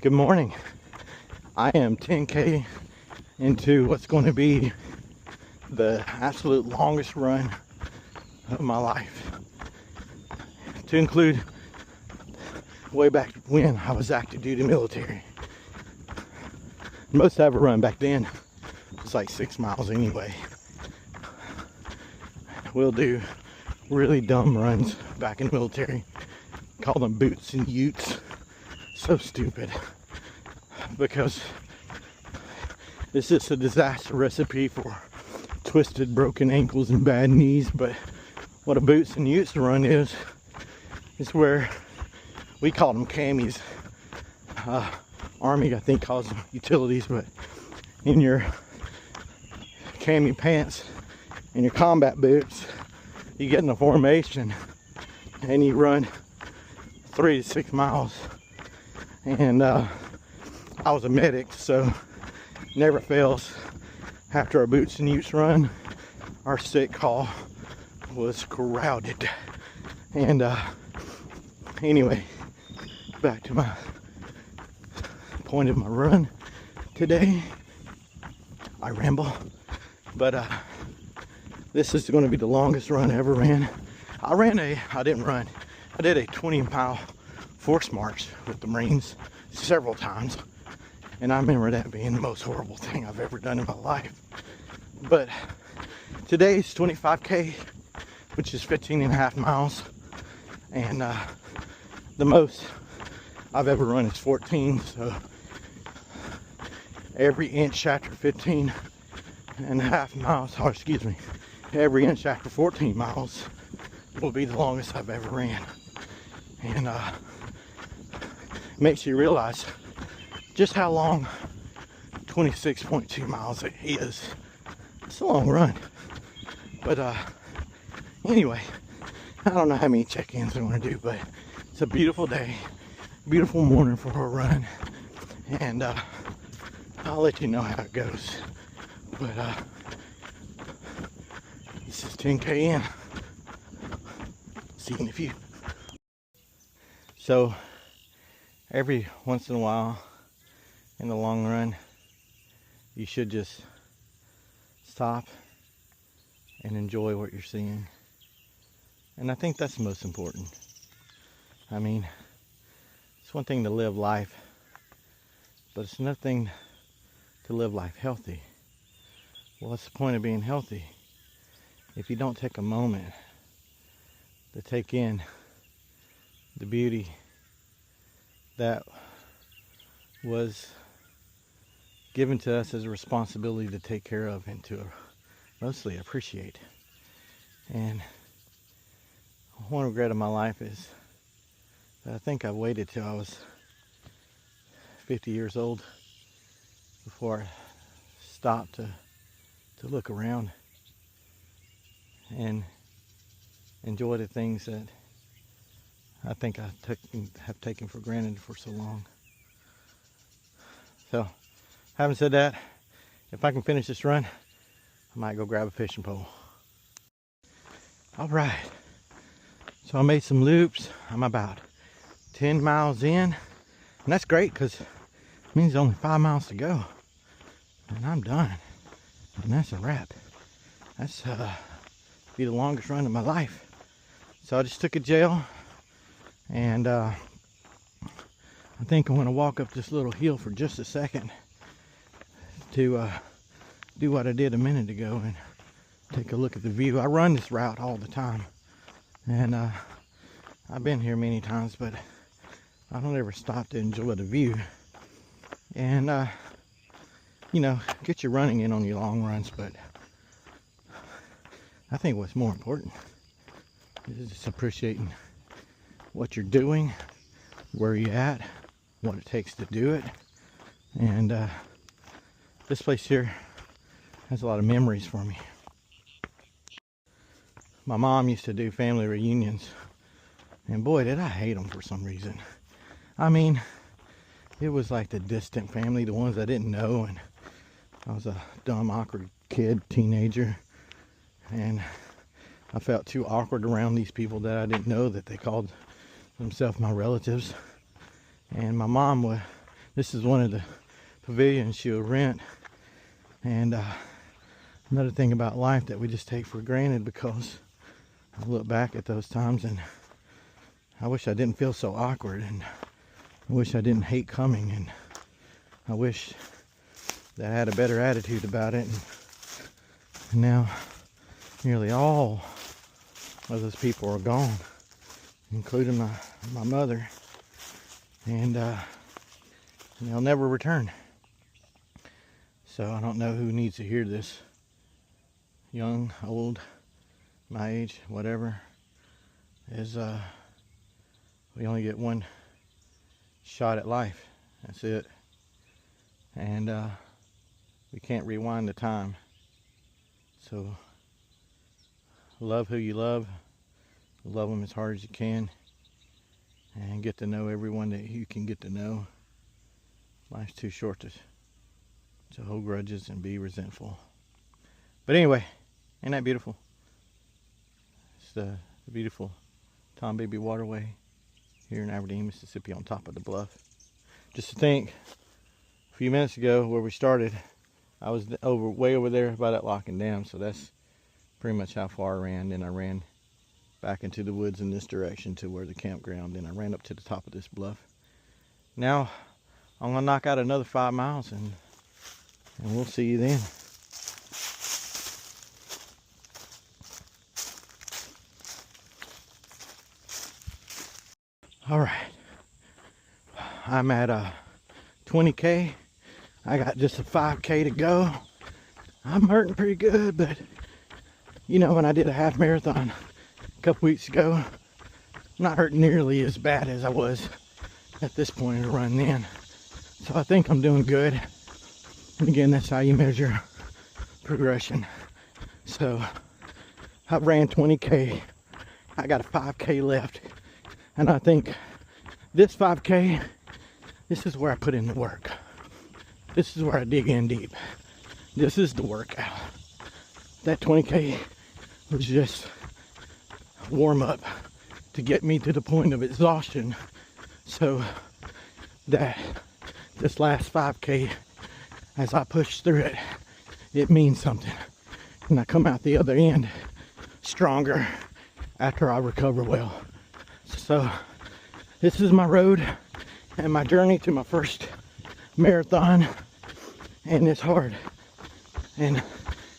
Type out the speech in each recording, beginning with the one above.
Good morning. I am 10K into what's going to be the absolute longest run of my life, to include way back when I was active duty military. Most I ever run back then was like 6 miles anyway. We'll do really dumb runs back in the military, call them boots and utes. So stupid, because it's just a disaster recipe for twisted, broken ankles and bad knees. But what a boots and utes run is where we call them camis. Army, I think, calls them utilities, but in your cami pants and your combat boots, you get in a formation and you run 3 to 6 miles. And I was a medic, so never fails. After our boots and utes run, our sick call was crowded. And anyway, back to my point of my run today. I ramble, but this is going to be the longest run I ever ran. I did a 20-mile force march with the Marines several times, and I remember that being the most horrible thing I've ever done in my life. But today's 25K, which is 15.5 miles, and the most I've ever run is 14, so every inch after 15.5 miles, or excuse me, every inch after 14 miles will be the longest I've ever ran. And makes you realize just how long 26.2 miles is. It's a long run. But anyway, I don't know how many check-ins I want to do, but it's a beautiful day, beautiful morning for a run, and I'll let you know how it goes. But this is 10K in. See you in a few. So every once in a while in the long run, you should just stop and enjoy what you're seeing. And I think that's the most important. I mean, it's one thing to live life, but it's another thing to live life healthy. Well, what's the point of being healthy if you don't take a moment to take in the beauty that was given to us as a responsibility to take care of and to mostly appreciate? And one regret of my life is that I think I waited till I was 50 years old before I stopped to look around and enjoy the things that I think I have taken for granted for so long. So, having said that, if I can finish this run, I might go grab a fishing pole. All right, so I made some loops. I'm about 10 miles in, and that's great because it means there's only 5 miles to go, and I'm done, and that's a wrap. That's be the longest run of my life. So I just took a gel, and I think I'm going to walk up this little hill for just a second to do what I did a minute ago and take a look at the view. I run this route all the time, and I've been here many times, but I don't ever stop to enjoy the view. And you know, get your running in on your long runs, but I think what's more important is just appreciating what you're doing, where you're at, what it takes to do it. And this place here has a lot of memories for me. My mom used to do family reunions, and boy, did I hate them for some reason. I mean, it was like the distant family, the ones I didn't know, and I was a dumb, awkward kid, teenager, and I felt too awkward around these people that I didn't know that they called themselves my relatives. And my mom would This is one of the pavilions she'll rent. And another thing about life that we just take for granted, because I look back at those times and I wish I didn't feel so awkward, and I wish I didn't hate coming, and I wish that I had a better attitude about it. And now nearly all of those people are gone, including my mother, and they'll never return. So I don't know who needs to hear this. Young, old, my age, whatever, is we only get one shot at life. That's it. And we can't rewind the time. So love who you love them as hard as you can, and get to know everyone that you can get to know. Life's too short to hold grudges and be resentful. But anyway, ain't that beautiful? It's the beautiful Tom Beebe Waterway here in Aberdeen, Mississippi, on top of the bluff. Just to think, a few minutes ago where we started, I was way over there by that locking dam, so that's pretty much how far I ran. Then I ran back into the woods in this direction to where the campground, then I ran up to the top of this bluff. Now I'm gonna knock out another 5 miles, and we'll see you then. All right, I'm at 20K. I got just a 5K to go. I'm hurting pretty good, but you know, when I did a half marathon a couple weeks ago, I'm not hurting nearly as bad as I was at this point in the run then. So I think I'm doing good. And again, that's how you measure progression. So I ran 20K. I got a 5K left. And I think this 5K, this is where I put in the work. This is where I dig in deep. This is the workout. That 20K was just warm up to get me to the point of exhaustion, so that this last 5K, as I push through it, it means something. And I come out the other end stronger after I recover well. So this is my road and my journey to my first marathon, and it's hard, and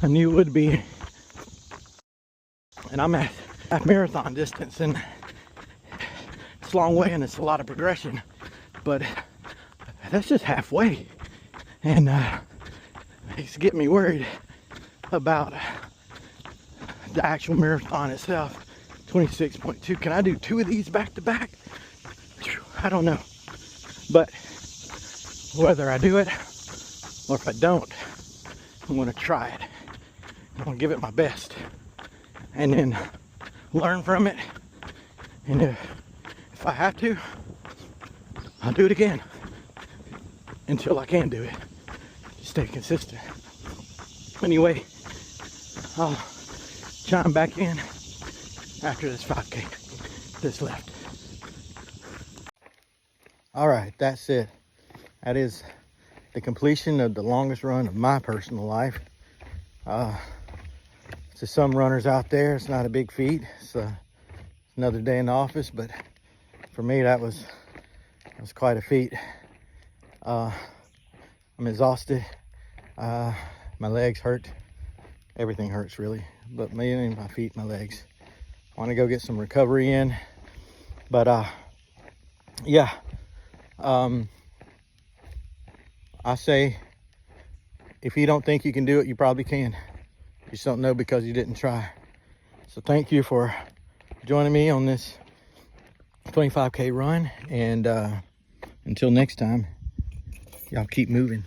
I knew it would be. And I'm at marathon distance, and it's a long way and it's a lot of progression, but that's just halfway. And it's getting me worried about the actual marathon itself. 26.2. Can I do 2 of these back to back? I don't know. But whether I do it or if I don't, I'm gonna try it. I'm gonna give it my best, and then learn from it. And if I have to, I'll do it again until I can do it. Stay consistent. Anyway, I'll chime back in after this 5K that's left. All right, that's it. That is the completion of the longest run of my personal life. To some runners out there, it's not a big feat. It's another day in the office, but for me, that was quite a feat. I'm exhausted. My legs hurt. Everything hurts really, but mainly my feet, my legs. I want to go get some recovery in, but yeah. I say, if you don't think you can do it, you probably can. You just don't know because you didn't try. So thank you for joining me on this 25K run, and until next time, y'all keep moving.